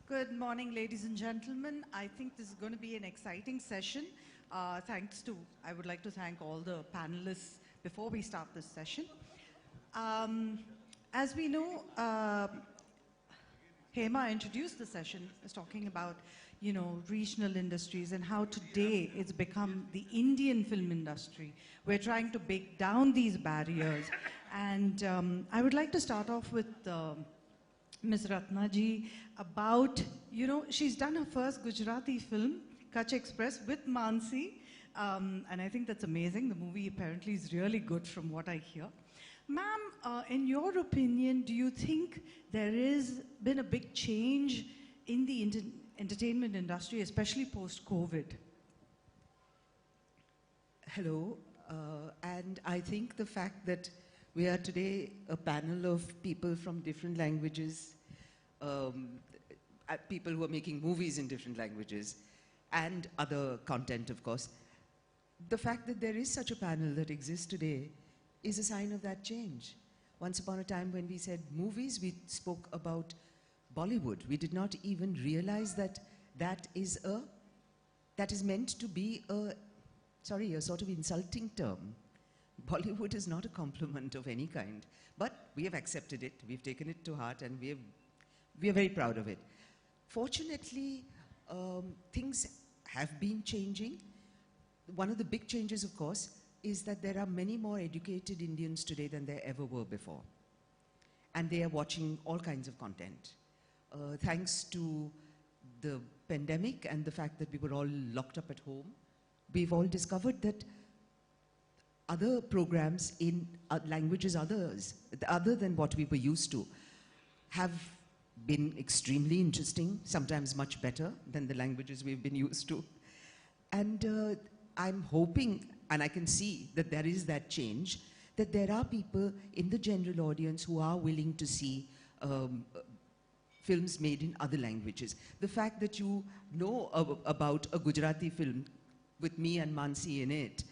Good morning, ladies and gentlemen. I think this is going to be an exciting session. I would like to thank all the panelists before we start this session. As we know, Hema introduced the session as talking about, regional industries and how today it's become the Indian film industry. We're trying to break down these barriers. And I would like to start off with Ms. Ratna ji about, she's done her first Gujarati film, Kutch Express, with Mansi. And I think that's amazing. The movie apparently is really good from what I hear. Ma'am, in your opinion, do you think there has been a big change in the entertainment industry, especially post-COVID? Hello, and I think the fact that we are today a panel of people from different languages, people who are making movies in different languages, and other content, of course. The fact that there is such a panel that exists today is a sign of that change. Once upon a time when we said movies, we spoke about Bollywood. We did not even realize that that is meant to be a sort of insulting term. Bollywood is not a compliment of any kind, but we have accepted it, we've taken it to heart, and we are very proud of it. Fortunately, things have been changing. One of the big changes, of course, is that there are many more educated Indians today than there ever were before. And they are watching all kinds of content. Thanks to the pandemic and the fact that we were all locked up at home, we've all discovered that other programs in languages other than what we were used to have been extremely interesting, sometimes much better than the languages we've been used to. And I'm hoping, and I can see that there is that change, that there are people in the general audience who are willing to see films made in other languages. The fact that you know about a Gujarati film with me and Mansi in it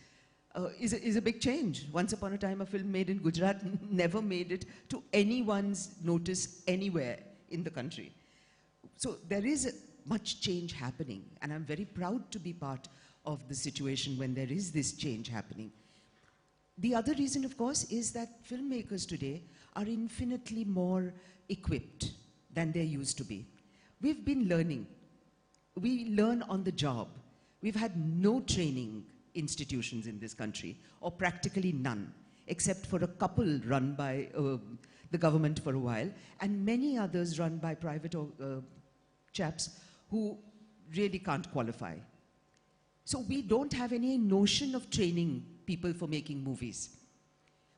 is a big change. Once upon a time, a film made in Gujarat never made it to anyone's notice anywhere in the country. So there is much change happening, and I'm very proud to be part of the situation when there is this change happening. The other reason, of course, is that filmmakers today are infinitely more equipped than they used to be. We've been learning. We learn on the job. We've had no training institutions in this country, or practically none, except for a couple run by the government for a while, and many others run by private chaps who really can't qualify. So we don't have any notion of training people for making movies.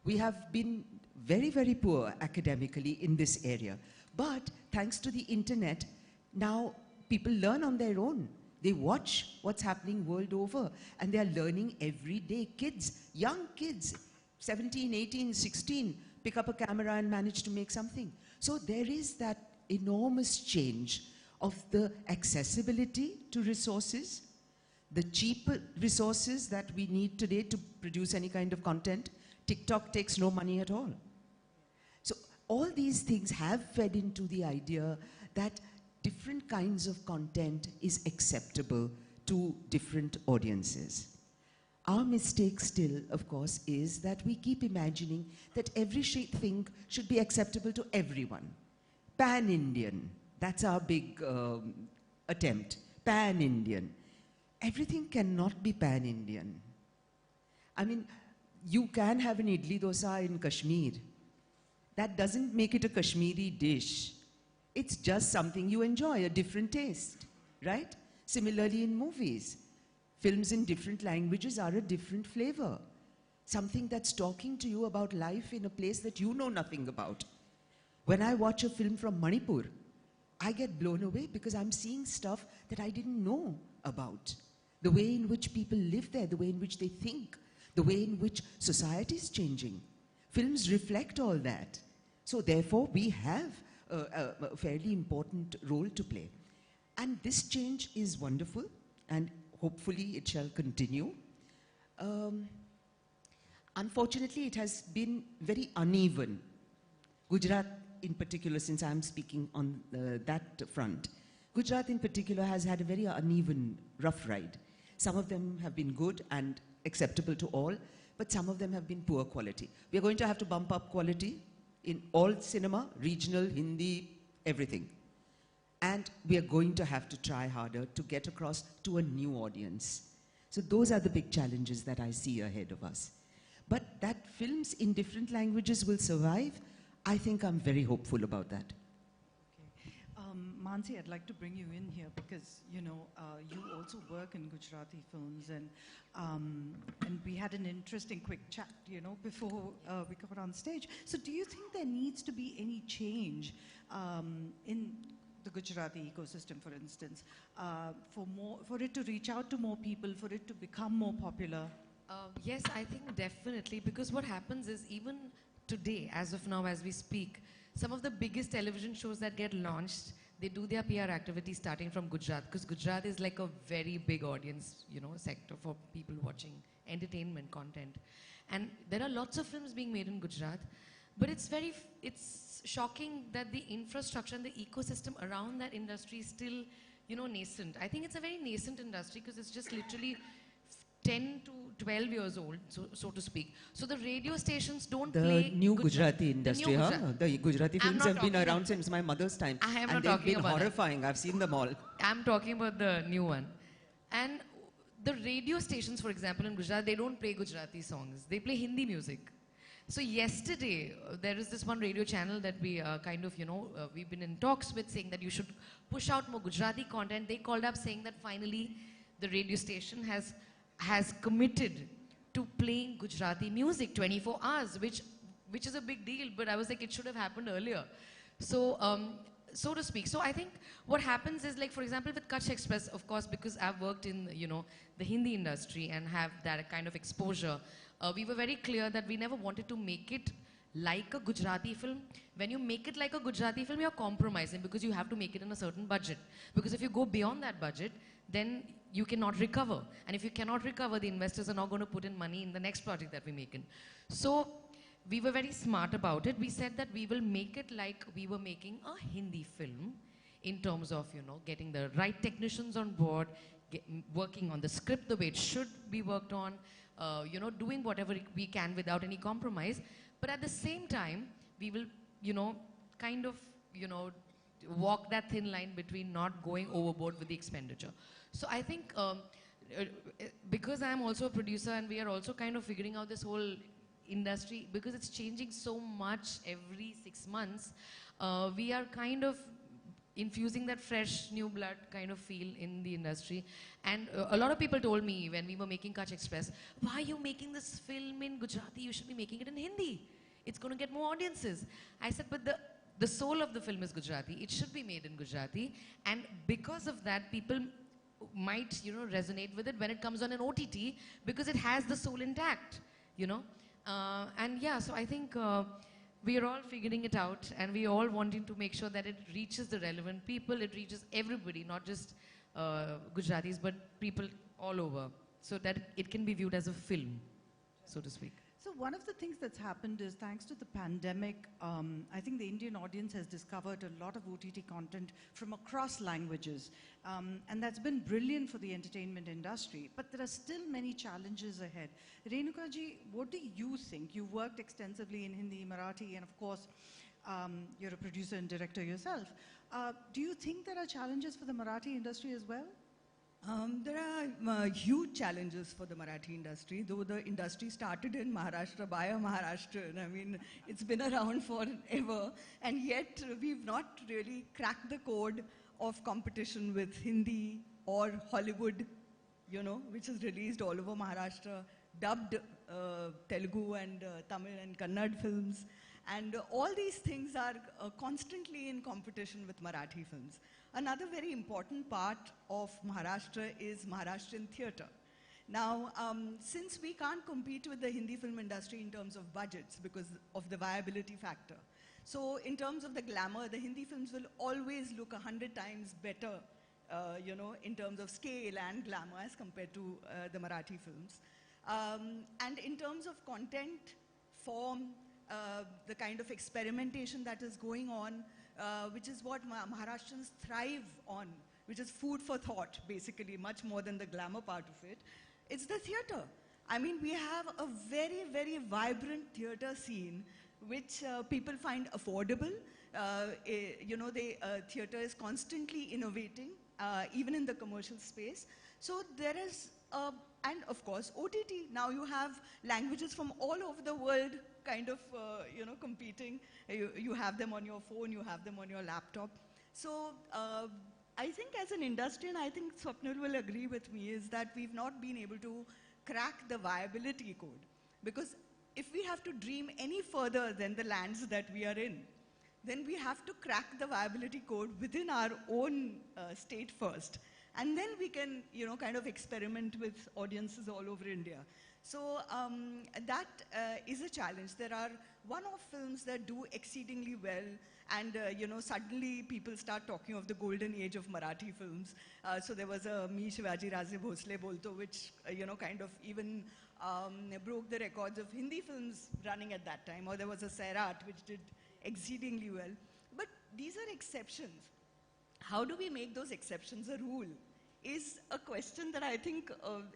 We have been very, very poor academically in this area. But thanks to the internet, now people learn on their own. They watch what's happening world over, and they're learning every day. Kids, young kids, 17, 18, 16, pick up a camera and manage to make something. So there is that enormous change of the accessibility to resources, the cheap resources that we need today to produce any kind of content. TikTok takes no money at all. So all these things have fed into the idea that different kinds of content is acceptable to different audiences. Our mistake still, of course, is that we keep imagining that everything should be acceptable to everyone. Pan-Indian, that's our big attempt, Pan-Indian. Everything cannot be Pan-Indian. I mean, you can have an idli dosa in Kashmir. That doesn't make it a Kashmiri dish. It's just something you enjoy, a different taste, right? Similarly in movies. Films in different languages are a different flavor. Something that's talking to you about life in a place that you know nothing about. When I watch a film from Manipur, I get blown away because I'm seeing stuff that I didn't know about. The way in which people live there, the way in which they think, the way in which society is changing. Films reflect all that. So therefore, we have a fairly important role to play. And this change is wonderful, and hopefully it shall continue. Unfortunately, it has been very uneven. Gujarat in particular, since I'm speaking on that front, Gujarat in particular has had a very uneven, rough ride. Some of them have been good and acceptable to all, but some of them have been poor quality. We are going to have to bump up quality in all cinema, regional, Hindi, everything. And we are going to have to try harder to get across to a new audience. So those are the big challenges that I see ahead of us. But that films in different languages will survive, I think I'm very hopeful about that. Mansi, I'd like to bring you in here because, you know, you also work in Gujarati films and we had an interesting quick chat, you know, before we got on stage. So do you think there needs to be any change in the Gujarati ecosystem, for instance, for it to reach out to more people, for it to become more popular? Yes, I think definitely, because what happens is even today, as of now, as we speak, some of the biggest television shows that get launched, they do their PR activities starting from Gujarat, because Gujarat is like a very big audience, you know, sector for people watching entertainment content. And there are lots of films being made in Gujarat, but it's shocking that the infrastructure and the ecosystem around that industry is still, you know, nascent. I think it's a very nascent industry because it's just literally 10 to 12 years old, so to speak. So the radio stations don't play... The new Gujarati industry, huh? The Gujarati films have been around since my mother's time. I am and not they've been about horrifying. That. I've seen them all. I'm talking about the new one. And the radio stations, for example, in Gujarat, they don't play Gujarati songs. They play Hindi music. So yesterday, there is this one radio channel that we kind of, you know, we've been in talks with, saying that you should push out more Gujarati content. They called up saying that finally the radio station has committed to playing Gujarati music 24 hours, which is a big deal, but I was like, it should have happened earlier. So, so to speak. So I think what happens is, like, for example, with Kutch Express, of course, because I've worked in, you know, the Hindi industry and have that kind of exposure, we were very clear that we never wanted to make it like a Gujarati film. When you make it like a Gujarati film, you're compromising because you have to make it in a certain budget. Because if you go beyond that budget, then you cannot recover. And if you cannot recover, the investors are not going to put in money in the next project that we make in. So we were very smart about it. We said that we will make it like we were making a Hindi film in terms of, you know, getting the right technicians on board, working on the script the way it should be worked on, you know, doing whatever we can without any compromise. But at the same time, we will, you know, kind of, you know, walk that thin line between not going overboard with the expenditure. So I think because I am also a producer and we are also kind of figuring out this whole industry, because it's changing so much every 6 months, we are kind of infusing that fresh new blood kind of feel in the industry. And a lot of people told me when we were making Kutch Express, why are you making this film in Gujarati? You should be making it in Hindi. It's going to get more audiences. I said, but the soul of the film is Gujarati. It should be made in Gujarati. And because of that, people might, you know, resonate with it when it comes on an OTT, because it has the soul intact, you know. And yeah, so I think we are all figuring it out, and we are all wanting to make sure that it reaches the relevant people, it reaches everybody, not just Gujaratis, but people all over, so that it can be viewed as a film, so to speak. So one of the things that's happened is, thanks to the pandemic, I think the Indian audience has discovered a lot of OTT content from across languages. And that's been brilliant for the entertainment industry. But there are still many challenges ahead. Renuka ji, what do you think? You've worked extensively in Hindi, Marathi, and of course, you're a producer and director yourself. Do you think there are challenges for the Marathi industry as well? There are huge challenges for the Marathi industry, though the industry started in Maharashtra by a Maharashtrian. I mean, it's been around forever, and yet we've not really cracked the code of competition with Hindi or Hollywood, you know, which is released all over Maharashtra, dubbed Telugu and Tamil and Kannada films. And all these things are constantly in competition with Marathi films. Another very important part of Maharashtra is Maharashtrian theatre. Now, since we can't compete with the Hindi film industry in terms of budgets because of the viability factor, so in terms of the glamour, the Hindi films will always look 100 times better, you know, in terms of scale and glamour as compared to the Marathi films. And in terms of content, form, the kind of experimentation that is going on, which is what Maharashtrians thrive on, which is food for thought, basically, much more than the glamour part of it. It's the theatre. I mean, we have a very, very vibrant theatre scene, which people find affordable. Theatre is constantly innovating, even in the commercial space. So there is, and of course, OTT. Now you have languages from all over the world kind of, competing. You have them on your phone, you have them on your laptop. So I think as an industry, and I think Swwapnil will agree with me, is that we've not been able to crack the viability code. Because if we have to dream any further than the lands that we are in, then we have to crack the viability code within our own state first. And then we can, kind of experiment with audiences all over India. So that is a challenge. There are one-off films that do exceedingly well, and suddenly people start talking of the golden age of Marathi films. So there was a Me Shivaji Raje Bhosle Bolto, which kind of even broke the records of Hindi films running at that time. Or there was a Sairat, which did exceedingly well. But these are exceptions. How do we make those exceptions a rule? Is a question that I think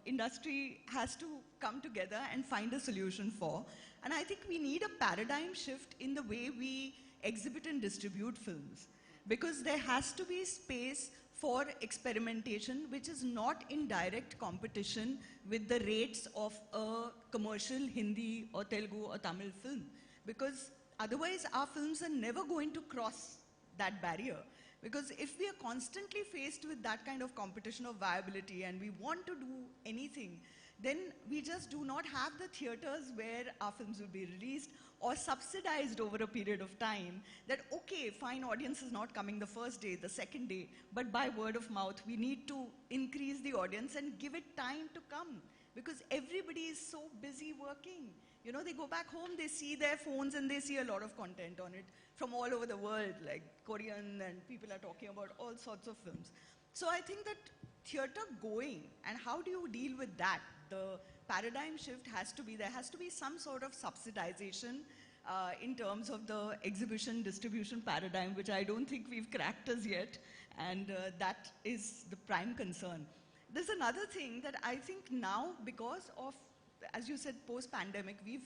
industry has to come together and find a solution for. And I think we need a paradigm shift in the way we exhibit and distribute films. Because there has to be space for experimentation, which is not in direct competition with the rates of a commercial Hindi or Telugu or Tamil film. Because otherwise our films are never going to cross that barrier. Because if we are constantly faced with that kind of competition of viability and we want to do anything, then we just do not have the theaters where our films will be released or subsidized over a period of time. That, okay, fine, audience is not coming the first day, the second day, but by word of mouth, we need to increase the audience and give it time to come. Because everybody is so busy working. They go back home, they see their phones and they see a lot of content on it from all over the world, like Korean, and people are talking about all sorts of films. So I think that theatre going, and how do you deal with that? The paradigm shift has to be, there has to be some sort of subsidization in terms of the exhibition distribution paradigm, which I don't think we've cracked as yet, and that is the prime concern. There's another thing that I think now, because of, as you said, post-pandemic, we've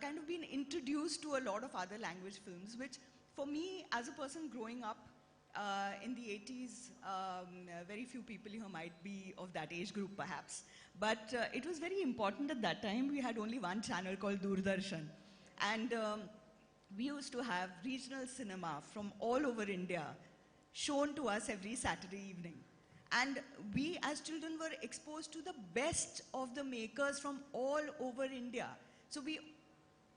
kind of been introduced to a lot of other language films, which for me, as a person growing up in the 80s, very few people here might be of that age group perhaps, but it was very important at that time. We had only one channel called Doordarshan, and we used to have regional cinema from all over India shown to us every Saturday evening. And we as children were exposed to the best of the makers from all over India. So we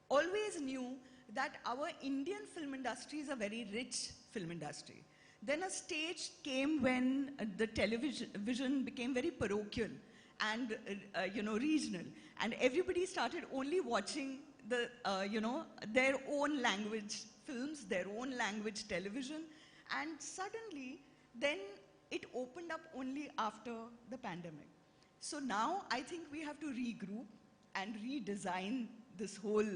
always knew that our Indian film industry is a very rich film industry. Then a stage came when the television became very parochial and regional. And everybody started only watching the, their own language films, their own language television. And suddenly, then it opened up only after the pandemic. So now I think we have to regroup and redesign this whole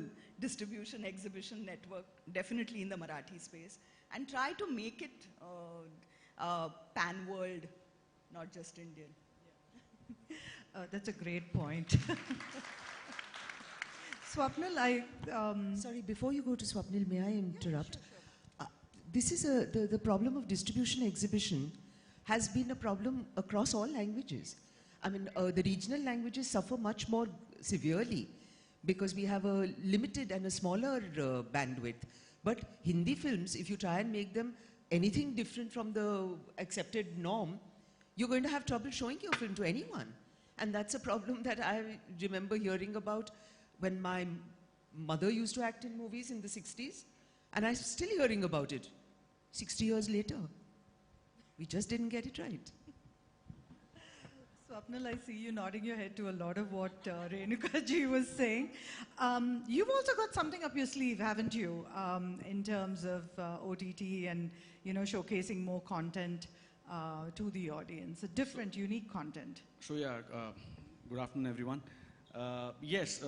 distribution exhibition network, definitely in the Marathi space, and try to make it pan-world, not just Indian. Yeah. That's a great point. Swwapnil, Sorry, before you go to Swwapnil, may I interrupt? Yeah, sure. This is the problem of distribution exhibition has been a problem across all languages. I mean, the regional languages suffer much more severely because we have a limited and a smaller bandwidth. But Hindi films, if you try and make them anything different from the accepted norm, you're going to have trouble showing your film to anyone. And that's a problem that I remember hearing about when my mother used to act in movies in the 60s, and I'm still hearing about it 60 years later. We just didn't get it right. Swwapnil, I see you nodding your head to a lot of what Renuka ji was saying. You've also got something up your sleeve, haven't you, in terms of OTT and showcasing more content to the audience, a different, unique content. So yeah, good afternoon, everyone. Yes,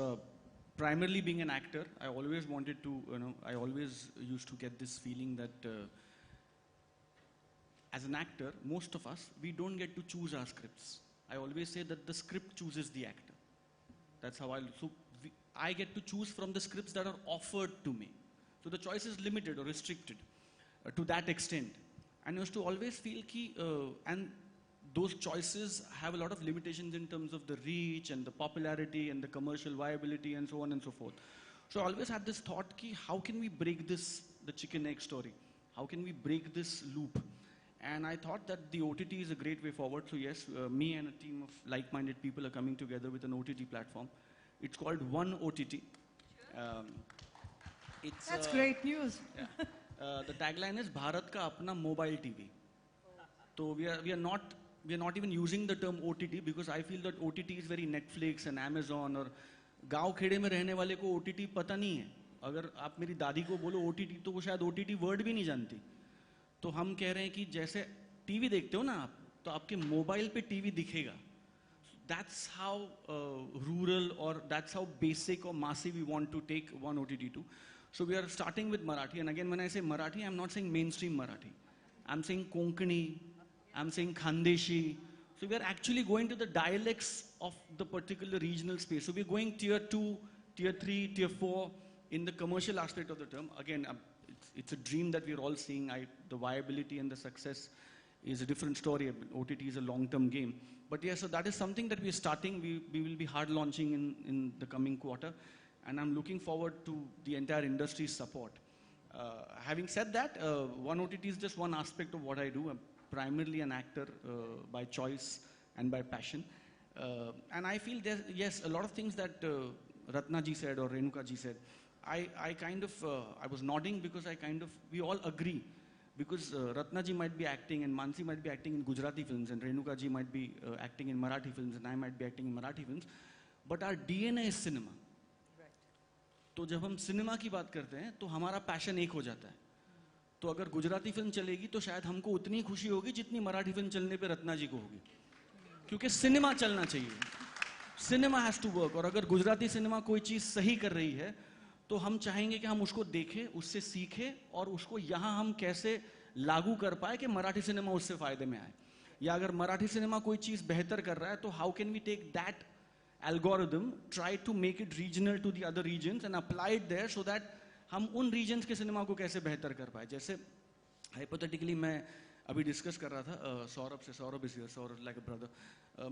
primarily being an actor, I always wanted to, I always used to get this feeling that as an actor, most of us, we don't get to choose our scripts. I always say that the script chooses the actor. That's how I get to choose from the scripts that are offered to me. So the choice is limited or restricted to that extent. And I used to always feel and those choices have a lot of limitations in terms of the reach and the popularity and the commercial viability and so on and so forth. So I always had this thought, how can we break the chicken egg story? How can we break this loop? And I thought that the OTT is a great way forward. So yes, me and a team of like-minded people are coming together with an OTT platform. It's called One OTT. That's great news. Yeah. The tagline is Bharat ka apna mobile TV. So we are not even using the term OTT because I feel that OTT is very Netflix and Amazon और गांव खेड़े में रहने वाले को OTT पता नहीं है. अगर आप मेरी दादी को बोलो OTT तो वो शायद OTT वर्ड भी नहीं जानती. तो हम कह रहे हैं कि जैसे टीवी देखते हो ना आप तो आपके मोबाइल पे टीवी दिखेगा. That's how rural or that's how basic or massive we want to take One OTT to. So we are starting with Marathi, and again when I say Marathi, I'm not saying mainstream Marathi. I'm saying Konkani, I'm saying Khandeshi. So we are actually going to the dialects of the particular regional space. So we're going tier 2, tier 3, tier 4 in the commercial aspect of the term. Again, it's a dream that we're all seeing. The viability and the success is a different story. OTT is a long-term game. But yeah, so that is something that we're starting. We will be hard launching in the coming quarter. And I'm looking forward to the entire industry's support. Having said that, One OTT is just one aspect of what I do. I'm primarily an actor by choice and by passion. And I feel there's, yes, a lot of things that Ratna ji said or Renuka ji said. I was nodding because we all agree. Because Ratna ji might be acting and Mansi might be acting in Gujarati films and Renuka ji might be acting in Marathi films and I might be acting in Marathi films. But our DNA is cinema. तो जब हम cinema की बात करते हैं तो हमारा passion एक हो जाता है. तो अगर गुजराती फिल्म चलेगी तो शायद हमको उतनी खुशी होगी जितनी मराठी फिल्म चलने पे रत्ना जी को होगी. क्योंकि सिनेमा चलना चाहिए. Cinema has to work. और अगर गुजराती सिनेमा कोई चीज सही कर रही है तो हम चाहेंगे कि हम उसको देखें, उससे सीखें और उसको यहाँ हम कैसे लागू कर पाए कि मराठी सिनेमा उससे फायदे में आए. या अगर मराठी सिनेमा कोई चीज बेहतर कर रहा है तो how can we take that algorithm, try to make it regional to the other regions and apply it there so that हम उन regions के सिनेमा को कैसे बेहतर कर पाए. जैसे hypothetically मैं अभी डिस्कस कर रहा था सौरभ से, Saurabh is here, Saurabh like a brother.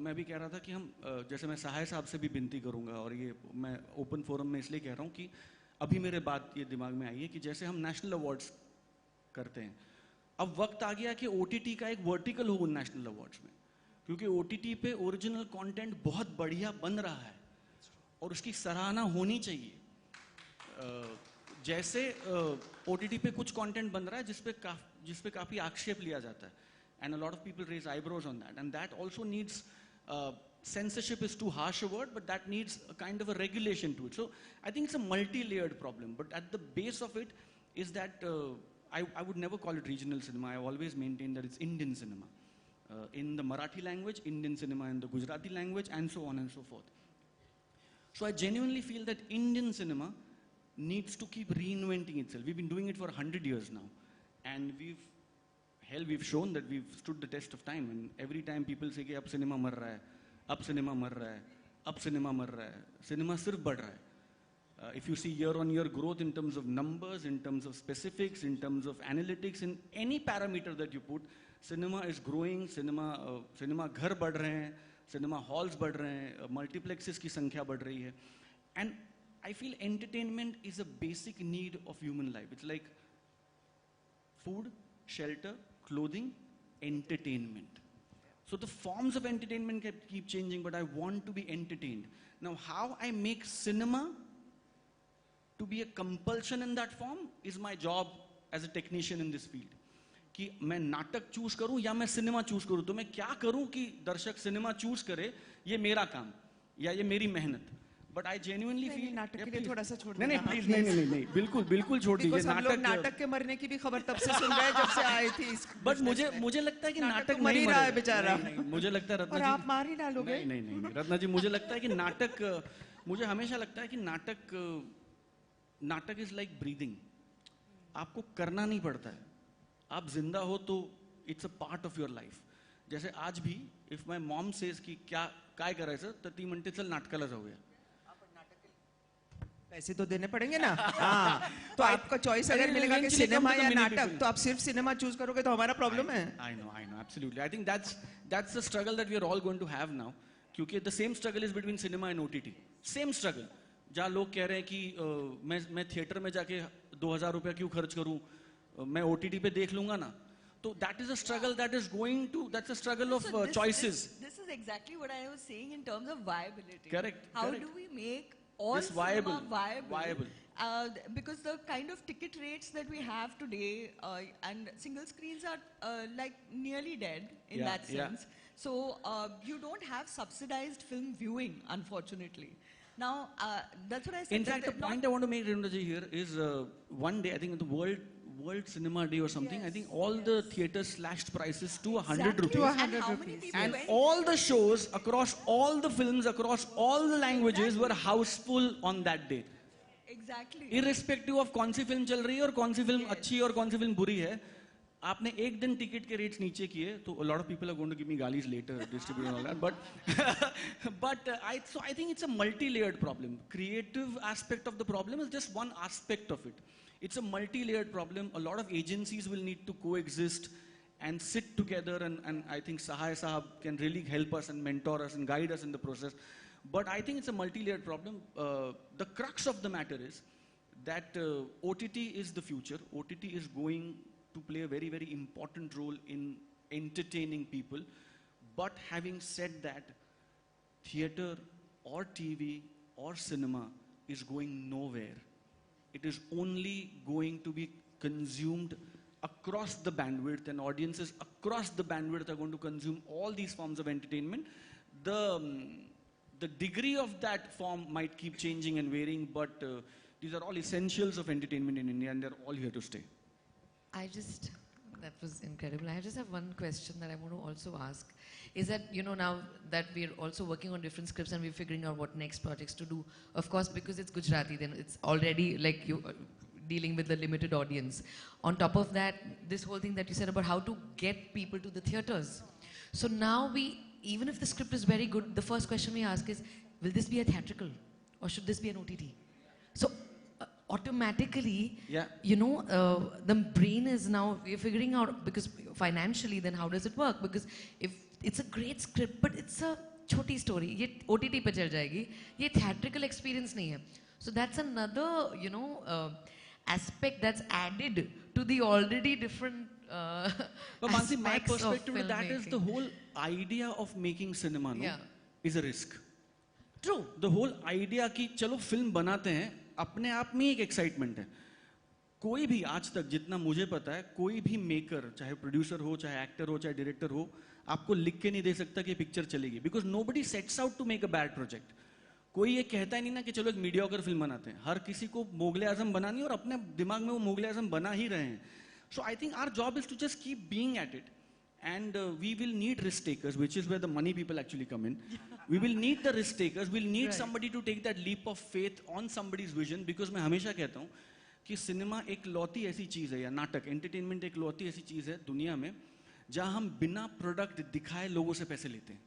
मैं भी कह रहा था कि हम जैसे मैं सहाय साहब से भी विनती करूंगा और ये मैं ओपन फोरम में इसलिए कह रहा हूँ कि अभी मेरे बात ये दिमाग में आई है कि जैसे हम नेशनल अवार्ड्स करते हैं, अब वक्त आ गया कि OTT का एक वर्टिकल हो नेशनल अवार्ड्स में. क्योंकि OTT पे ओरिजिनल कंटेंट बहुत बढ़िया बन रहा है और उसकी सराहना होनी चाहिए. जैसे OTT पे कुछ कंटेंट बन रहा है जिस पे काफी आक्षेप लिया जाता है. And a lot of people raise eyebrows on that. And that also needs, censorship is too harsh a word, but that needs a kind of a regulation to it. So I think it's a multi-layered problem. But at the base of it is that I would never call it regional cinema. I always maintain that it's Indian cinema. In the Marathi language, Indian cinema in the Gujarati language, and so on and so forth. So I genuinely feel that Indian cinema needs to keep reinventing itself. We've been doing it for 100 years now. And we've shown that we've stood the test of time. And every time people say, ab cinema mar raha hai, ab cinema mar raha hai, ab cinema mar raha hai, cinema sirf bad raha hai. If you see year-on-year growth in terms of numbers, in terms of specifics, in terms of analytics, in any parameter that you put, cinema is growing, cinema घर बढ़ रहे हैं, cinema halls बढ़ रहे हैं, multiplexes की संख्या बढ़ रही है. And I feel entertainment is a basic need of human life. It's like food, shelter, clothing, entertainment. So the forms of entertainment keep changing, but I want to be entertained. Now how I make cinema to be a compulsion in that form is my job as a technician in this field. कि मैं नाटक choose करूं या मैं cinema choose करूं, तो मैं क्या करूं कि दर्शक सिनेमा चूज करे, ये मेरा काम या ये मेरी मेहनत. बट आई जेन्युइनली फील नाटक के लिए थोड़ा सा छोड़ नहीं प्लीज नहीं बिल्कुल छोड़ दीजिए. नाटक के मरने की भी खबर तब से सुन रहे हैं जब से आए थे. बट मुझे लगता है कि नाटक मर ही रहा है बेचारा. मुझे लगता है रत्ना जी, आप मार ही डालोगे. नहीं रत्ना जी, मुझे लगता है कि मुझे हमेशा लगता है कि नाटक इज लाइक ब्रीदिंग. आपको करना नहीं पड़ता है. आप जिंदा हो तो it's a part of your life. जैसे आज भी, if my mom says कि काय करायचं तर ती म्हणते चल नाटकाला जाऊया. पैसे तो देने पड़ेंगे ना. हाँ. तो आपका चॉइस अगर मिलेगा कि सिनेमा या नाटक, तो आप सिर्फ सिनेमा चूज करोगे तो हमारा प्रॉब्लम है. I know, absolutely. I think that's the struggle that we are all going to have now. क्योंकि the same struggle is between cinema and OTT. Same struggle. जहाँ लोग कह रहे हैं कि मैं थिएटर में जाके 2000 रुपया क्यों खर्च करूँ, मैं OTT पे देख लूँगा ना. So that is a struggle that's a struggle of choices. This is exactly what I was saying in terms of viability. Correct. How do we make all this cinema viable? Because the kind of ticket rates that we have today and single screens are like nearly dead in that sense. So you don't have subsidized film viewing, unfortunately. Now, that's what I said. In fact, the point I want to make, Renuka ji, here is one day, I think the World Cinema Day or something, I think all the theaters slashed prices to 100 rupees. To 100 rupees. And all the shows across all the films, across all the languages were houseful on that day. Exactly. Irrespective of कौन सी film चल रही है और कौन सी film अच्छी है और कौन सी film बुरी है, आपने एक दिन टिकट के रेट्स नीचे किए, तो a lot of people are going to give me galis later, distribute and all that, but I think it's a multi-layered problem. Creative aspect of the problem is just one aspect of it. It's a multi-layered problem. A lot of agencies will need to coexist and sit together, and I think Sahay Sahab can really help us and mentor us and guide us in the process. But I think it's a multi-layered problem. The crux of the matter is that OTT is the future. OTT is going to play a very, very important role in entertaining people. But having said that, theater or TV or cinema is going nowhere. It is only going to be consumed across the bandwidth, and audiences across the bandwidth are going to consume all these forms of entertainment. The degree of that form might keep changing and varying, but these are all essentials of entertainment in India, and they're all here to stay. That was incredible. I just have one question that I want to also ask. Is that, now that we're also working on different scripts and we're figuring out what next projects to do, of course, because it's Gujarati, then it's already like you dealing with the limited audience. On top of that, this whole thing that you said about how to get people to the theaters. So now even if the script is very good, the first question we ask is, will this be a theatrical or should this be an OTT? So automatically, the brain is now, we're figuring out, because financially, then how does it work? Because if it's a great script, but it's a choti story, ye OTT pe chal jayegi, ye theatrical experience nahi hai. So that's another, aspect that's added to the already different but Mansi, my perspective to that is the whole idea of making cinema is a risk. True. The whole idea कि चलो film बनाते हैं, अपने आप में एक excitement है. कोई भी आज तक जितना मुझे पता है, कोई भी maker, चाहे producer हो, चाहे actor हो, चाहे director हो, आपको लिख के नहीं दे सकता कि picture चलेगी. Because nobody sets out to make a bad project. कोई ये कहता ही नहीं ना कि चलो एक mediocre film बनाते हैं. हर किसी को मोगले आजम बनानी है और अपने दिमाग में वो मोगले आजम बना ही रहे हैं. So I think our job is to just keep being at it. And we will need risk takers, which is where the money people actually come in. We will need the risk takers. We'll need somebody to take that leap of faith on somebody's vision. Because मैं हमेशा कहता हूँ कि cinema एक लौती ऐसी चीज़ है, या नाटक, entertainment एक लौती ऐसी चीज़ है दुनिया में जहाँ हम बिना प्रोडक्ट दिखाए लोगों से पैसे लेते हैं.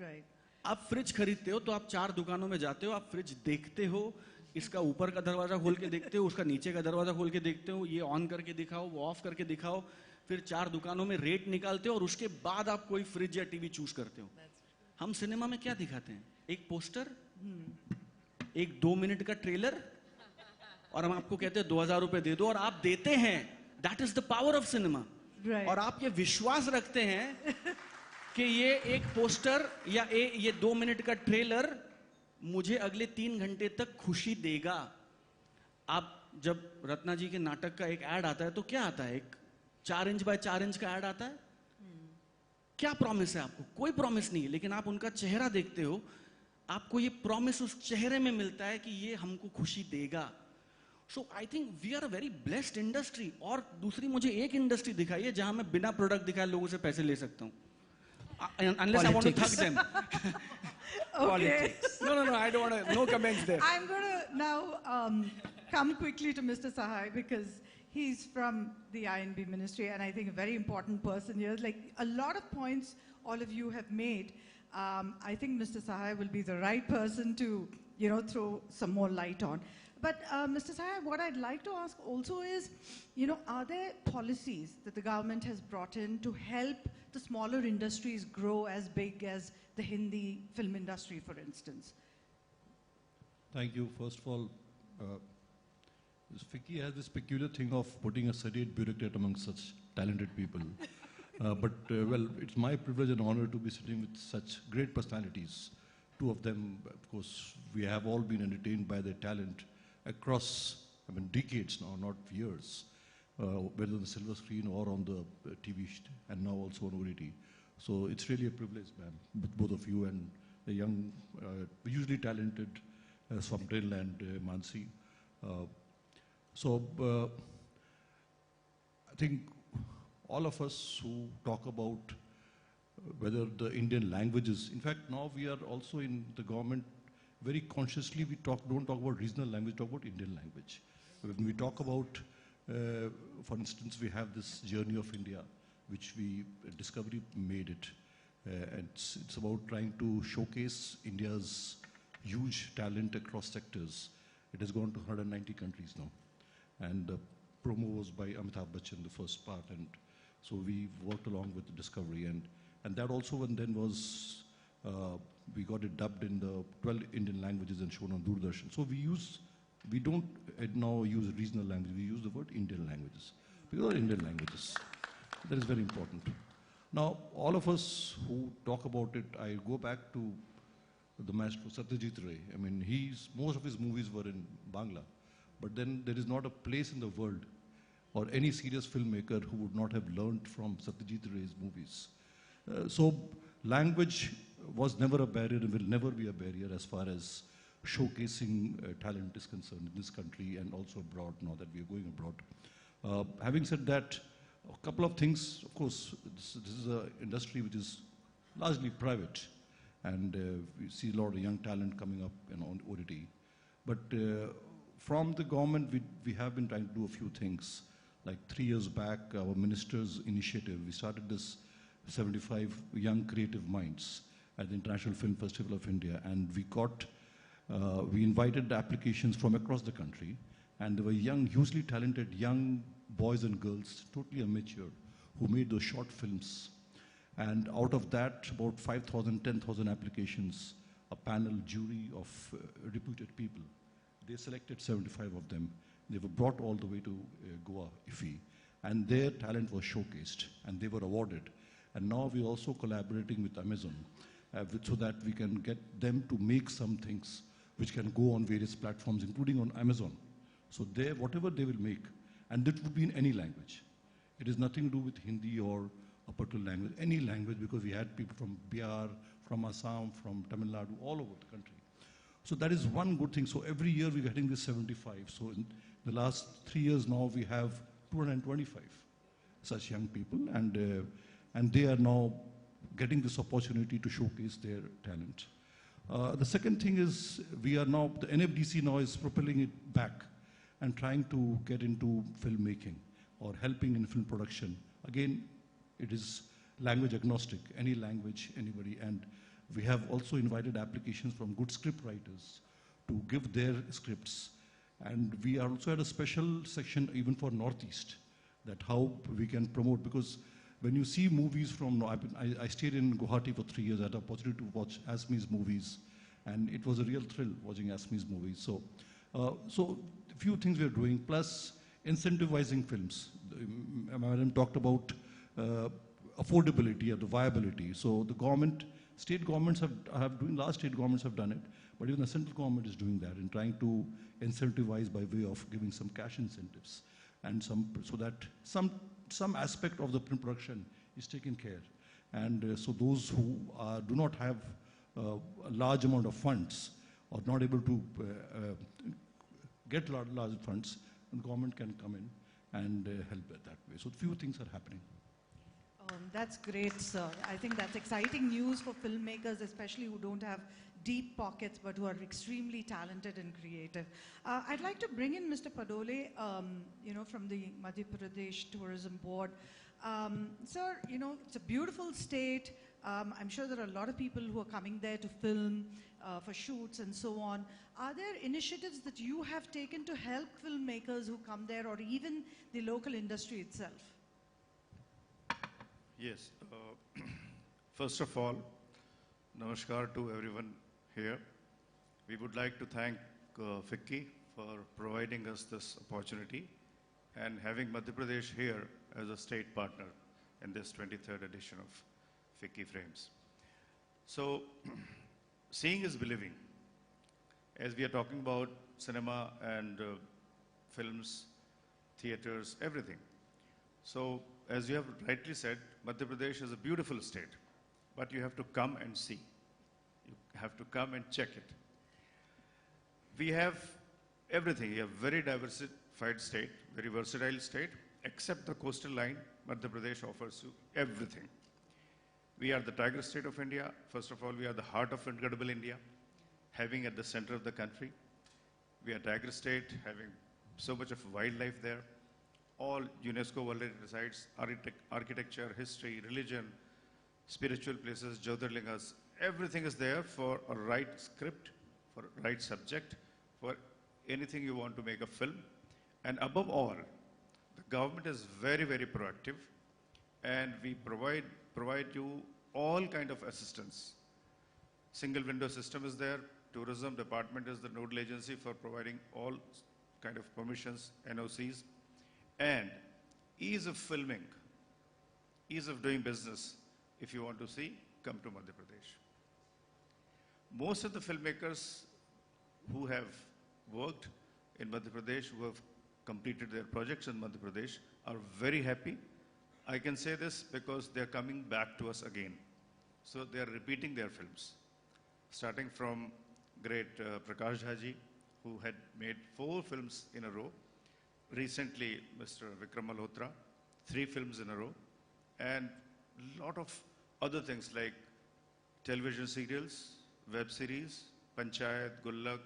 Right. आप फ्रिज खरीदते हो तो आप 4 दुकानों में जाते हो, आप फ्रिज देखते हो, इसका ऊपर का दरवाजा खोल के देखते हो, उसका नीचे का दरवाजा खोल के देखते हो, ये ऑन करके दिखाओ, वो ऑफ करके दिखाओ, फिर 4 दुकानों में रेट निकालते हो और उसके बाद आप कोई फ्रिज या टीवी चूज करते हो. हम सिनेमा में क्या दिखाते हैं? एक पोस्टर, एक 2 मिनट का ट्रेलर, और हम आपको कहते हैं 2000 रुपए दे दो, और आप देते हैं. That is the power of cinema. और आप ये विश्वास रखते हैं कि ये एक पोस्टर या ये 2 मिनट का ट्रेलर मुझे अगले 3 घंटे तक खुशी देगा. आप जब रत्ना जी के नाटक का एक ऐड आता है तो क्या आता है? एक 4 इंच बाय 4 इंच का ऐड आता है. क्या प्रॉमिस है आपको? कोई प्रॉमिस नहीं है, लेकिन आप उनका चेहरा देखते हो, आपको ये प्रॉमिस उस चेहरे में मिलता है कि ये हमको खुशी देगा. So I think we are a very blessed industry. और दूसरी मुझे एक इंडस्ट्री दिखाई है जहां मैं बिना प्रोडक्ट दिखाए लोगों से पैसे ले सकता हूं. Unless I want to thug them. Okay. No, I don't want to, no comments there. I'm going to now come quickly to Mr. Sahay, because He's from the INB ministry, and I think a very important person here. Like a lot of points all of you have made. I think Mr. Sahay will be the right person to, throw some more light on. But Mr. Sahay, what I'd like to ask also is, are there policies that the government has brought in to help the smaller industries grow as big as the Hindi film industry, for instance? Thank you. First of all, Vicky has this peculiar thing of putting a sedate bureaucrat among such talented people. Well, it's my privilege and honor to be sitting with such great personalities. Two of them, of course, we have all been entertained by their talent across, decades now, not years, whether on the silver screen or on the TV, and now also on OTT. So it's really a privilege, ma'am, with both of you and the young, usually talented Swwapnil and Mansi. I think all of us who talk about whether the Indian languages, in fact, now we are also in the government, very consciously we don't talk about regional language, talk about Indian language. When we talk about, for instance, we have this journey of India, which Discovery made it. And it's about trying to showcase India's huge talent across sectors. It has gone to 190 countries now. And the promo was by Amitabh Bachchan, the first part. And so we worked along with the Discovery. And that also then was, we got it dubbed in the 12 Indian languages and shown on Doordarshan. So we don't now use regional language, we use the word Indian languages. Because Indian languages. That is very important. Now, all of us who talk about it, I go back to the maestro Satyajit Ray. Most of his movies were in Bangla. But then there is not a place in the world or any serious filmmaker who would not have learned from Satyajit Ray's movies. So language was never a barrier and will never be a barrier as far as showcasing talent is concerned in this country and also abroad now that we are going abroad. Having said that, a couple of things. Of course, this is an industry which is largely private, and we see a lot of young talent coming up on OTT. But from the government, we have been trying to do a few things. Like 3 years back, our minister's initiative, we started this 75 Young Creative Minds at the International Film Festival of India, and we invited applications from across the country, and there were hugely talented young boys and girls, totally amateur, who made those short films. And out of that, about 5,000, 10,000 applications, a panel jury of reputed people. They selected 75 of them. They were brought all the way to Goa, IFI, and their talent was showcased, and they were awarded. And now we're also collaborating with Amazon so that we can get them to make some things which can go on various platforms, including on Amazon. So whatever they will make, and that would be in any language. It has nothing to do with Hindi or a particular language, any language, because we had people from Bihar, from Assam, from Tamil Nadu, all over the country. So that is one good thing. So every year we're getting this 75. So in the last 3 years now, we have 225 such young people, and they are now getting this opportunity to showcase their talent. The second thing is the NFDC now is propelling it back and trying to get into filmmaking or helping in film production. Again, it is language agnostic, any language, anybody. And we have also invited applications from good script writers to give their scripts. And we also had a special section even for Northeast, that how we can promote, because when you see movies from, I stayed in Gujarati for 3 years, I had the opportunity to watch Asmi's movies, and it was a real thrill watching Asmi's movies. So a few things we're doing, plus incentivizing films. Madam talked about affordability or the viability. So the government, state governments large state governments have done it, but even the central government is doing that and trying to incentivize by way of giving some cash incentives, and so that some aspect of the film production is taken care. And so those who do not have a large amount of funds or not able to get large funds, the government can come in and help it that way. So few things are happening. That's great, sir. I think that's exciting news for filmmakers, especially who don't have deep pockets but who are extremely talented and creative. I'd like to bring in Mr. Padole, from the Madhya Pradesh Tourism Board. Sir, it's a beautiful state. I'm sure there are a lot of people who are coming there to film, for shoots and so on. Are there initiatives that you have taken to help filmmakers who come there, or even the local industry itself? Yes. First of all, namaskar to everyone here. We would like to thank FICCI for providing us this opportunity and having Madhya Pradesh here as a state partner in this 23rd edition of FICCI Frames. So, seeing is believing. As we are talking about cinema and films, theaters, everything. So, as you have rightly said, Madhya Pradesh is a beautiful state, but you have to come and see. You have to come and check it. We have everything. We have very diversified state, very versatile state, except the coastal line. Madhya Pradesh offers you everything. We are the tiger state of India. First of all, we are the heart of incredible India, having at the center of the country. We are tiger state, having so much of wildlife there. All UNESCO World Heritage Sites, architecture, history, religion, spiritual places, Jyotirlingas, everything is there for a right script, for a right subject, for anything you want to make a film. And above all, the government is very, very proactive, and we provide you all kind of assistance. Single window system is there. Tourism department is the nodal agency for providing all kind of permissions, NOCs, and ease of filming, ease of doing business. If you want to see, come to Madhya Pradesh. Most of the filmmakers who have worked in Madhya Pradesh, who have completed their projects in Madhya Pradesh, are very happy. I can say this because they're coming back to us again. So they are repeating their films. Starting from great Prakash Jhaji, who had made 4 films in a row. Recently, Mr. Vikram 3 films in a row. And a lot of other things like television serials, web series, Panchayat, Gullak.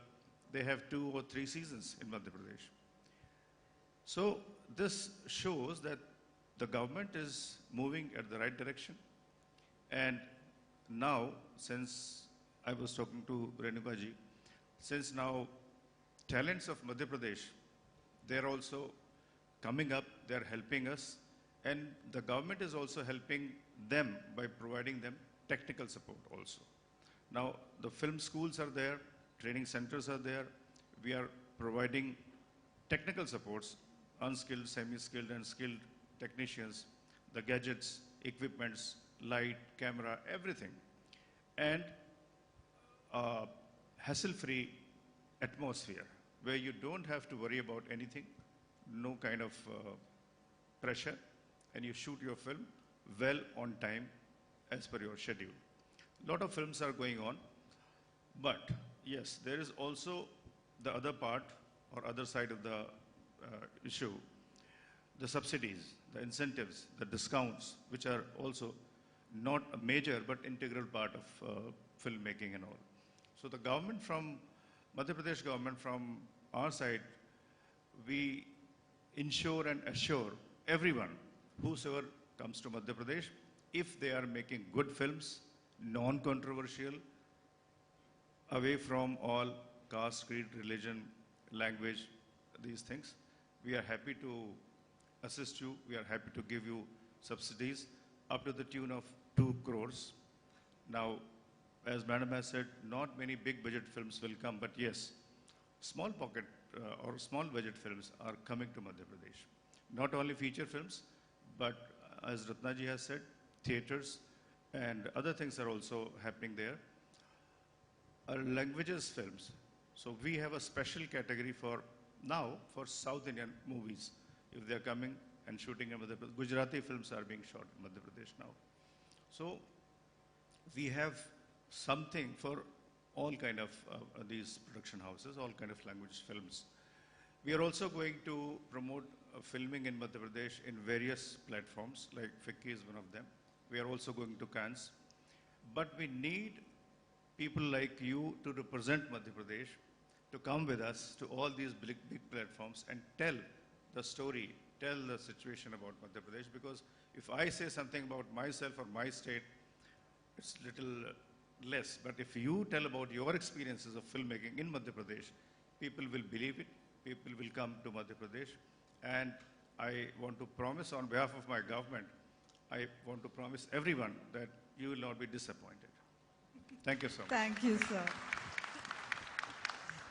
They have 2 or 3 seasons in Madhya Pradesh. So this shows that the government is moving at the right direction. And now, since I was talking to Renuka ji, since now talents of Madhya Pradesh, they're also coming up, they're helping us, and the government is also helping them by providing them technical support also. Now, the film schools are there, training centers are there. We are providing technical supports, unskilled, semi-skilled, and skilled technicians, the gadgets, equipments, light, camera, everything. And hassle-free atmosphere where you don't have to worry about anything, no kind of pressure, and you shoot your film well on time as per your schedule. A lot of films are going on, but yes, there is also the other part or other side of the issue, the subsidies, the incentives, the discounts, which are also not a major but integral part of filmmaking and all. So the government from, Madhya Pradesh government from our side, we ensure and assure everyone, whosoever comes to Madhya Pradesh, if they are making good films, non-controversial, away from all caste, creed, religion, language, these things, we are happy to assist you. We are happy to give you subsidies up to the tune of 2 crores. Now, as Madam has said, not many big budget films will come, but yes, small pocket or small budget films are coming to Madhya Pradesh. Not only feature films, but as Ratna ji has said, theaters and other things are also happening there. Languages films. So we have a special category for now for South Indian movies. If they are coming and shooting in Madhya Pradesh, Gujarati films are being shot in Madhya Pradesh now. So we have something for all kind of these production houses, all kind of language films. We are also going to promote filming in Madhya Pradesh in various platforms, like Fikki is one of them. We are also going to Cannes. But we need people like you to represent Madhya Pradesh, to come with us to all these big platforms and tell the story, tell the situation about Madhya Pradesh. Because if I say something about myself or my state, it's little less. But if you tell about your experiences of filmmaking in Madhya Pradesh, people will believe it, people will come to Madhya Pradesh. And I want to promise on behalf of my government, I want to promise everyone that you will not be disappointed. Thank you so much. Thank you, sir.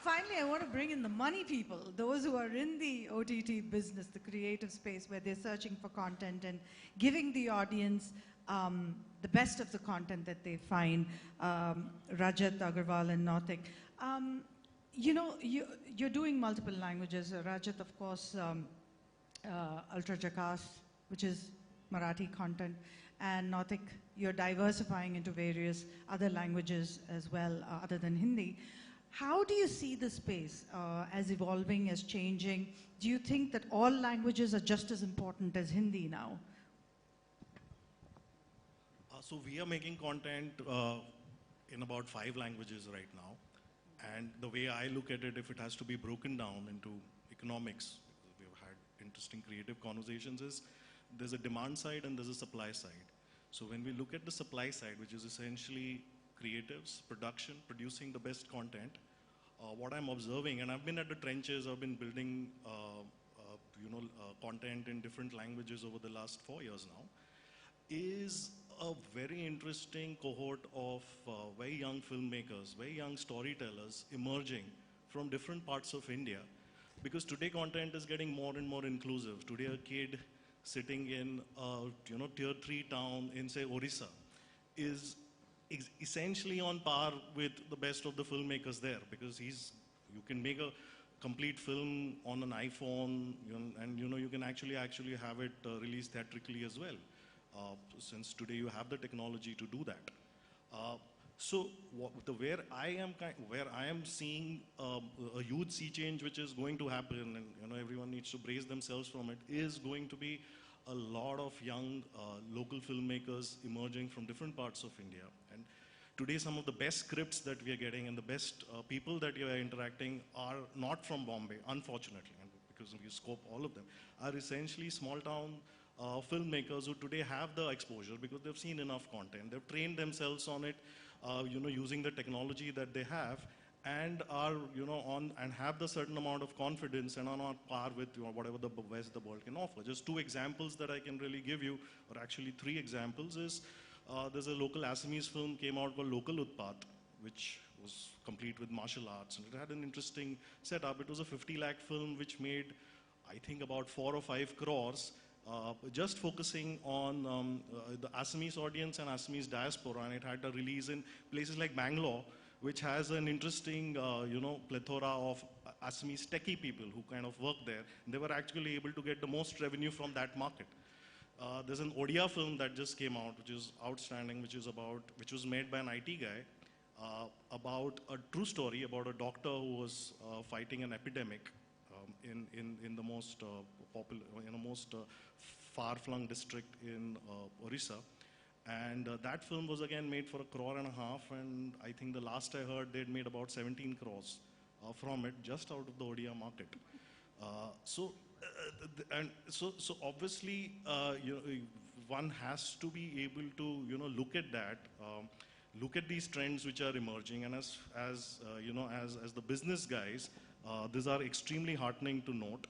Finally, I want to bring in the money people, those who are in the OTT business, the creative space where they're searching for content and giving the audience the best of the content that they find. Rajat, Agarwal, and Mautik. You know, you're doing multiple languages. Rajat, of course, Ultra Jakas, which is Marathi content. And Mautik, you're diversifying into various other languages as well, other than Hindi. How do you see the space as evolving, as changing? Do you think that all languages are just as important as Hindi now? So we are making content in about 5 languages right now. And the way I look at it, if it has to be broken down into economics, because we've had interesting creative conversations, is there's a demand side and there's a supply side. So when we look at the supply side, which is essentially creatives, production, producing the best content, what I'm observing, and I've been at the trenches, I've been building content in different languages over the last 4 years now, is a very interesting cohort of very young filmmakers, very young storytellers emerging from different parts of India. Because today content is getting more and more inclusive. Today a kid sitting in a tier 3 town in, say, Orissa is essentially on par with the best of the filmmakers there, because you can make a complete film on an iPhone, and you can actually have it released theatrically as well. Since today you have the technology to do that. Where I am seeing a huge sea change which is going to happen, and everyone needs to brace themselves from it, is going to be a lot of young local filmmakers emerging from different parts of India. And today some of the best scripts that we are getting and the best people that we are interacting are not from Bombay, unfortunately, and because we scope all of them, are essentially small town filmmakers who today have the exposure because they've seen enough content. They've trained themselves on it, using the technology that they have, and are, and have the certain amount of confidence and are on par with whatever the best the world can offer. Just 2 examples that I can really give you, or actually 3 examples, is there's a local Assamese film came out called Local Utpat, which was complete with martial arts, and it had an interesting setup. It was a 50 lakh film which made, I think, about 4 or 5 crores, just focusing on the Assamese audience and Assamese diaspora, and it had a release in places like Bangalore, which has an interesting, plethora of Assamese techie people who kind of work there. And they were actually able to get the most revenue from that market. There's an Odia film that just came out, which is outstanding, which was made by an IT guy, about a true story about a doctor who was fighting an epidemic in the most far-flung district in Orissa. And that film was again made for 1.5 crore, and I think the last I heard they'd made about 17 crores from it, just out of the Odia market. So obviously, one has to be able to look at that, look at these trends which are emerging, and as the business guys, these are extremely heartening to note.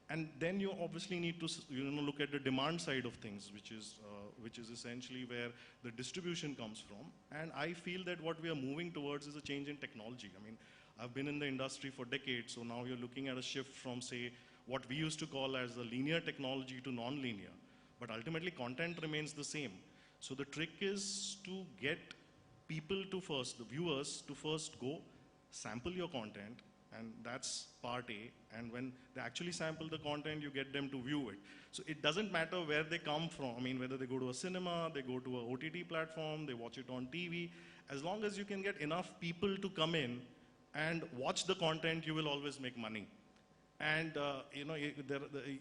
And then you obviously need to look at the demand side of things, which is essentially where the distribution comes from. And I feel that what we are moving towards is a change in technology. I mean, I've been in the industry for decades, so now you're looking at a shift from, say, what we used to call as the linear technology to non-linear. But ultimately, content remains the same. So the trick is to get people to first, the viewers, to first go sample your content, and that's part A. And when they actually sample the content, you get them to view it. So it doesn't matter where they come from. I mean, whether they go to a cinema, they go to an OTT platform, they watch it on TV. As long as you can get enough people to come in and watch the content, you will always make money. And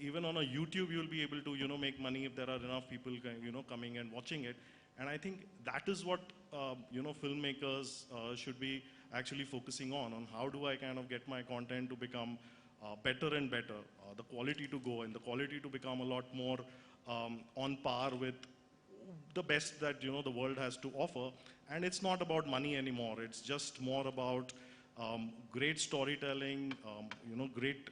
even on a YouTube, you'll be able to make money if there are enough people coming and watching it. And I think that is what filmmakers should be actually focusing on how do I kind of get my content to become better and better, the quality to go and the quality to become a lot more on par with the best that the world has to offer. And it's not about money anymore. It's just more about great storytelling, great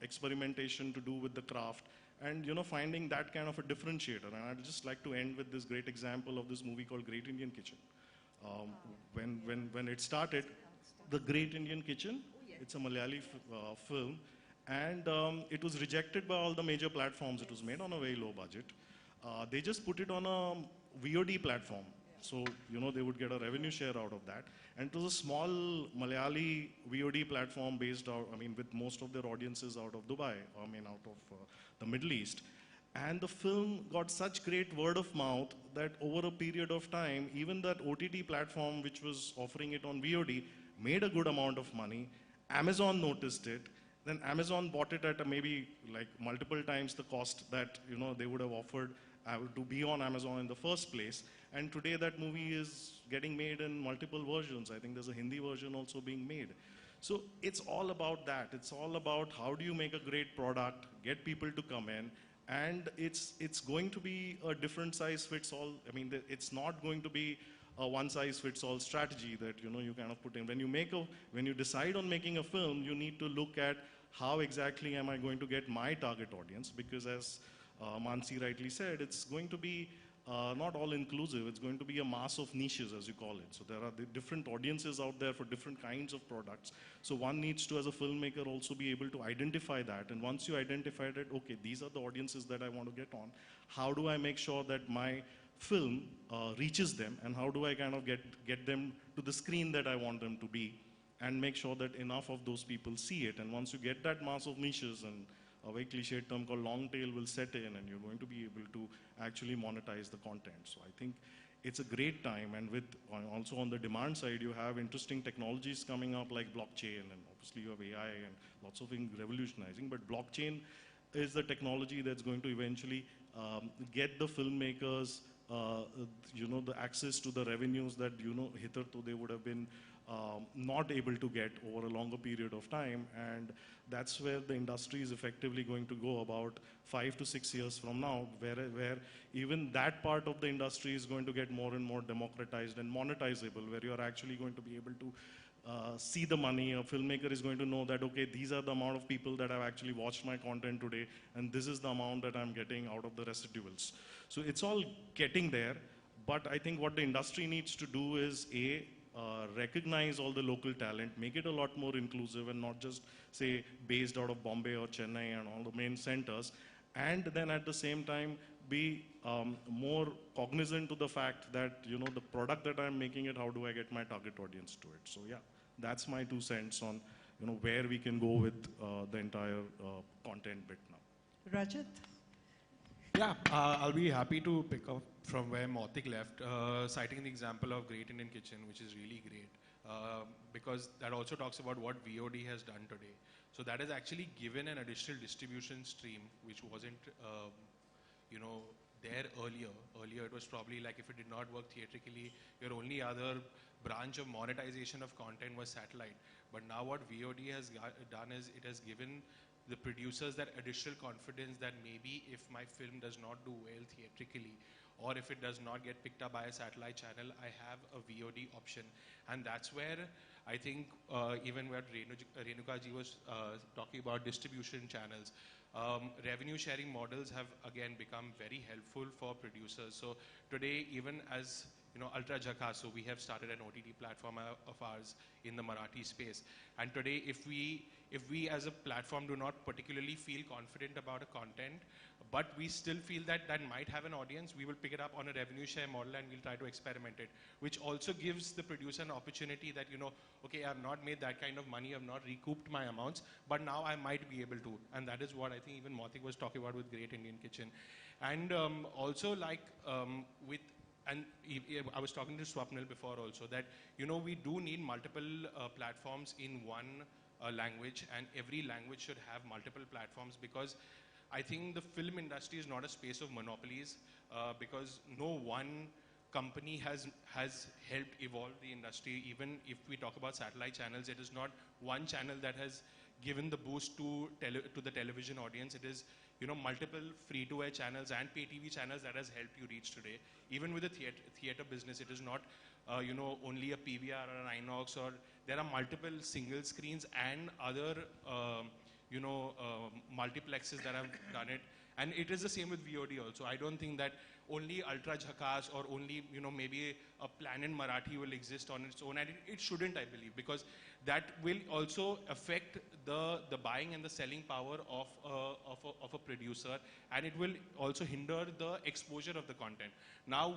experimentation to do with the craft, and finding that kind of a differentiator. And I'd just like to end with this great example of this movie called Great Indian Kitchen. When it started, The Great Indian Kitchen, it's a Malayali film, and it was rejected by all the major platforms. It was made on a very low budget. They just put it on a VOD platform. So, they would get a revenue share out of that. And it was a small Malayali VOD platform based out, with most of their audiences out of Dubai, out of the Middle East. And the film got such great word of mouth that over a period of time, even that OTT platform which was offering it on VOD made a good amount of money. Amazon noticed it. Then Amazon bought it at maybe like multiple times the cost that they would have offered to be on Amazon in the first place. And today that movie is getting made in multiple versions. I think there's a Hindi version also being made. So it's all about that. It's all about how do you make a great product, get people to come in, and it's going to be a different size fits all. It's not going to be a one size fits all strategy that you kind of put in. When you decide on making a film, you need to look at how exactly am I going to get my target audience, because as Mansi rightly said, it's going to be not all inclusive. It's going to be a mass of niches, as you call it. So there are the different audiences out there for different kinds of products. So one needs to, as a filmmaker, also be able to identify that. And once you identify that, okay, these are the audiences that I want to get on. How do I make sure that my film reaches them, and how do I kind of get them to the screen that I want them to be, and make sure that enough of those people see it. And once you get that mass of niches, and a very cliched term called long tail will set in, and you're going to be able to actually monetize the content. So I think it's a great time, and with also on the demand side, you have interesting technologies coming up like blockchain, and obviously you have AI and lots of things revolutionizing, but blockchain is the technology that's going to eventually get the filmmakers the access to the revenues that hitherto they would have been not able to get over a longer period of time. And that's where the industry is effectively going to go about 5 to 6 years from now, where even that part of the industry is going to get more and more democratized and monetizable, where you're actually going to be able to see the money. A filmmaker is going to know that, okay, these are the amount of people that have actually watched my content today, and this is the amount that I'm getting out of the residuals. So it's all getting there, but I think what the industry needs to do is, recognize all the local talent, make it a lot more inclusive, and not just, say, based out of Bombay or Chennai and all the main centers, and then at the same time be more cognizant to the fact that, the product that I'm making it, how do I get my target audience to it? So yeah, that's my 2 cents on, where we can go with the entire content bit now. Rajat? Yeah, I'll be happy to pick up from where Mautik left, citing the example of Great Indian Kitchen, which is really great, because that also talks about what VOD has done today. So that has actually given an additional distribution stream, which wasn't, there earlier. Earlier, it was probably like if it did not work theatrically, your only other branch of monetization of content was satellite. But now what VOD has done is it has given the producers that additional confidence that maybe if my film does not do well theatrically, or if it does not get picked up by a satellite channel, I have a VOD option. And that's where I think even what Renuka ji was talking about distribution channels, revenue sharing models have again become very helpful for producers. So today, even as Ultra Jakaso, we have started an OTT platform of ours in the Marathi space. And today, if we as a platform do not particularly feel confident about a content, but we still feel that that might have an audience, we will pick it up on a revenue share model and we'll try to experiment it, which also gives the producer an opportunity that, okay, I've not made that kind of money, I've not recouped my amounts, but now I might be able to. And that is what I think even Mautik was talking about with Great Indian Kitchen. And also like and I was talking to Swwapnil before also that, we do need multiple platforms in one language, and every language should have multiple platforms, because I think the film industry is not a space of monopolies, because no one company has helped evolve the industry. Even if we talk about satellite channels, it is not one channel that has given the boost to the television audience. It is, you know, multiple free-to-air channels and pay TV channels that has helped you reach today. Even with the theater business, it is not, you know, only a PVR or an Inox, or there are multiple single screens and other, you know, multiplexes that have done it. And it is the same with VOD also. I don't think that only Ultra Jhakas or only, you know, maybe a Planet Marathi will exist on its own. And it shouldn't, I believe, because that will also affect the buying and the selling power of a producer, and it will also hinder the exposure of the content. Now,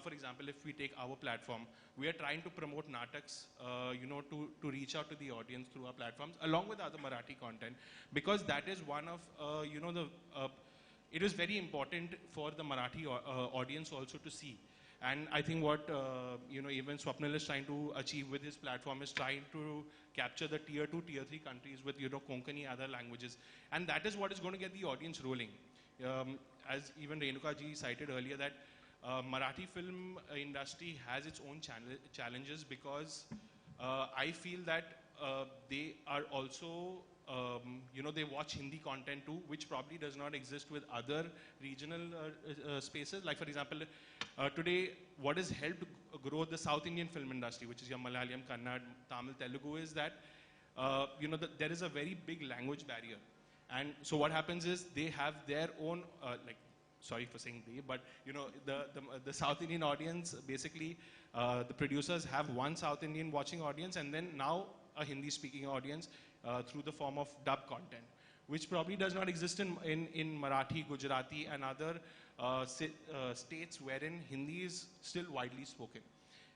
for example, if we take our platform, we are trying to promote nataks, you know, to reach out to the audience through our platforms, along with other Marathi content, because that is one of, you know, it is very important for the Marathi audience also to see. And I think what, you know, even Swwapnil is trying to achieve with his platform is trying to capture the tier 2, tier 3 countries with, you know, Konkani, other languages. And that is what is going to get the audience rolling. As even Renuka ji cited earlier, that Marathi film industry has its own challenges, because I feel that they are also, you know, they watch Hindi content too, which probably does not exist with other regional spaces. Like, for example, today, what has helped grow the South Indian film industry, which is your Malayalam, Kannada, Tamil, Telugu, is that, you know, there is a very big language barrier. And so what happens is they have their own, like, sorry for saying they, but, you know, the South Indian audience, basically, the producers have one South Indian watching audience, and then now a Hindi speaking audience through the form of dub content, which probably does not exist in Marathi, Gujarati, and other states wherein Hindi is still widely spoken.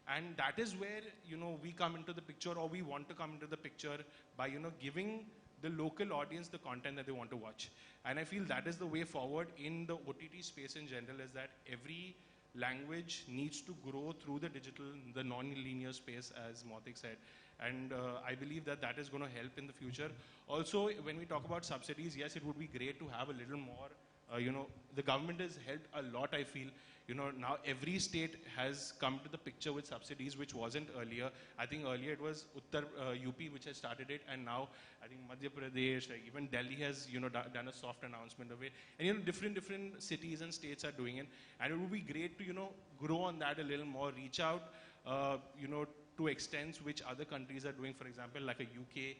And that is where, you know, we come into the picture, or we want to come into the picture by, you know, giving the local audience the content that they want to watch. And I feel that is the way forward in the OTT space in general, is that every language needs to grow through the digital, the non-linear space, as Mautik said. And I believe that that is going to help in the future. Also, when we talk about subsidies, yes, it would be great to have a little more, you know, the government has helped a lot, I feel. You know, now every state has come to the picture with subsidies, which wasn't earlier. I think earlier it was UP, which has started it, and now I think Madhya Pradesh, even Delhi has, you know, done a soft announcement of it. And, you know, different cities and states are doing it. And it would be great to, you know, grow on that a little more, reach out, you know, to extents which other countries are doing, for example, like a UK,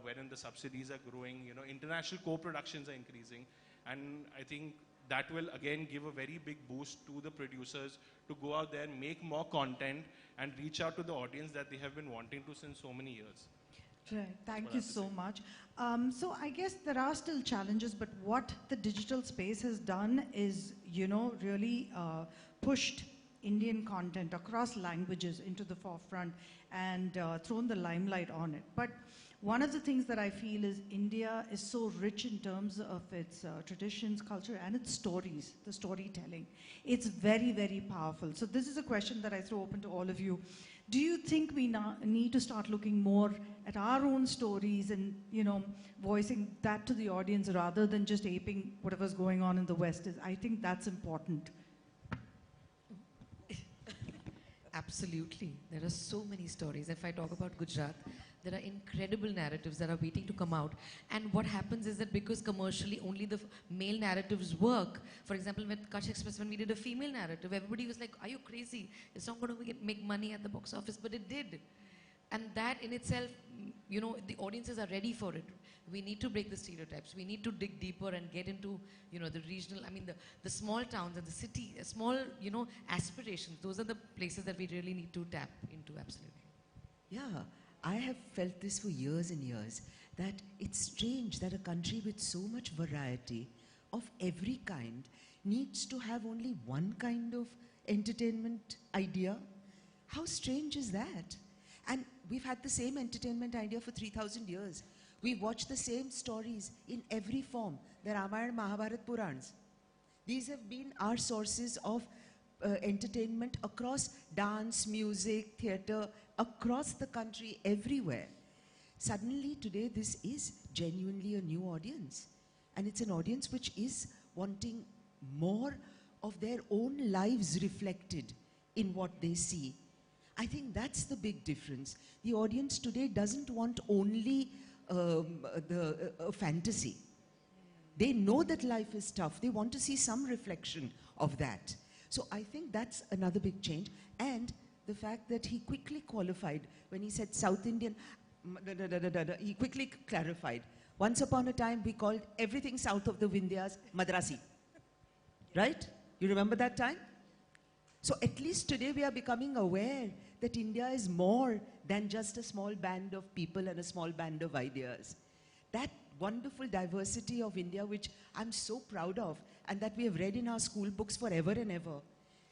wherein the subsidies are growing, you know, international co-productions are increasing. And I think that will again give a very big boost to the producers to go out there and make more content and reach out to the audience that they have been wanting to since so many years. Right. Thank you so much. So I guess there are still challenges, but what the digital space has done is, you know, really pushed Indian content across languages into the forefront and thrown the limelight on it. But one of the things that I feel is India is so rich in terms of its traditions, culture, and its stories, the storytelling. It's very, very powerful. So this is a question that I throw open to all of you. Do you think we need to start looking more at our own stories and, you know, voicing that to the audience rather than just aping whatever's going on in the West? I think that's important. Absolutely. There are so many stories. If I talk about Gujarat, there are incredible narratives that are waiting to come out. And what happens is that because commercially only the male narratives work, for example, with Kutch Express, when we did a female narrative, everybody was like, are you crazy? It's not going to make money at the box office, but it did. And that in itself, you know, the audiences are ready for it. We need to break the stereotypes. We need to dig deeper and get into, you know, the regional, I mean, the small towns and the city, small, you know, aspirations. Those are the places that we really need to tap into, absolutely. Yeah, I have felt this for years and years, that it's strange that a country with so much variety of every kind needs to have only one kind of entertainment idea. How strange is that? And we've had the same entertainment idea for 3,000 years. We watch the same stories in every form, the Ramayana, Mahabharata, Purans. These have been our sources of entertainment across dance, music, theatre, across the country, everywhere. Suddenly today this is genuinely a new audience. And it's an audience which is wanting more of their own lives reflected in what they see. I think that's the big difference. The audience today doesn't want only fantasy. They know that life is tough. They want to see some reflection of that. So I think that's another big change. And the fact that he quickly qualified when he said South Indian, he quickly clarified. Once upon a time, we called everything south of the Vindhyas Madrasi. Right? You remember that time? So at least today we are becoming aware that India is more than just a small band of people and a small band of ideas. That wonderful diversity of India, which I'm so proud of, and that we have read in our school books forever and ever,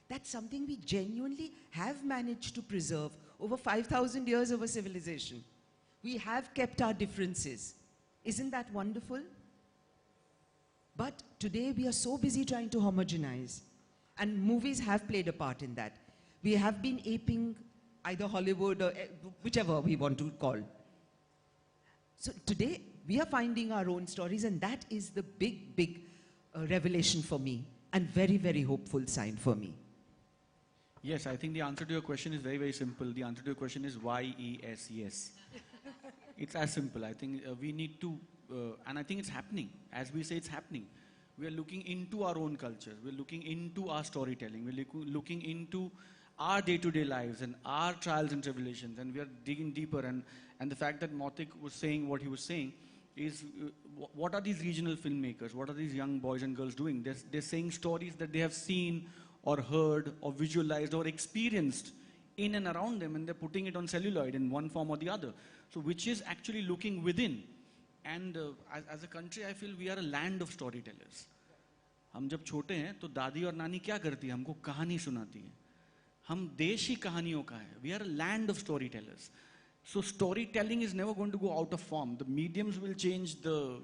that's something we genuinely have managed to preserve over 5,000 years of a civilization. We have kept our differences. Isn't that wonderful? But today we are so busy trying to homogenize, and movies have played a part in that. We have been aping either Hollywood or whichever we want to call. So today we are finding our own stories, and that is the big revelation for me, and very, very hopeful sign for me. Yes, I think the answer to your question is very, very simple. The answer to your question is YES, yes. It's as simple. I think we need to, and I think it's happening. As we say, it's happening. We are looking into our own cultures. We're looking into our storytelling. We're looking into our day-to-day lives and our trials and tribulations, and we are digging deeper. And the fact that Mautik was saying what he was saying is, what are these regional filmmakers? What are these young boys and girls doing? They're saying stories that they have seen or heard or visualized or experienced in and around them, and they're putting it on celluloid in one form or the other. So which is actually looking within. And as a country, I feel we are a land of storytellers. हम जब छोटे हैं तो दादी और नानी क्या करती है? हमको कहानी सुनाती है. हम देश ही कहानियों का है. We are a land of storytellers. So storytelling is never going to go out of form. The mediums will change, the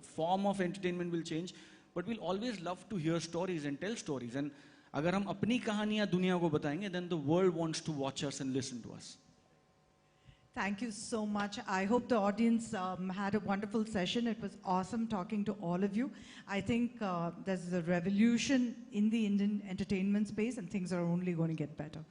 form of entertainment will change, but we'll always love to hear stories and tell stories. And अगर हम अपनी कहानियां दुनिया को बताएंगे, then the world wants to watch us and listen to us. Thank you so much. I hope the audience had a wonderful session. It was awesome talking to all of you. I think there's a revolution in the Indian entertainment space, and things are only going to get better.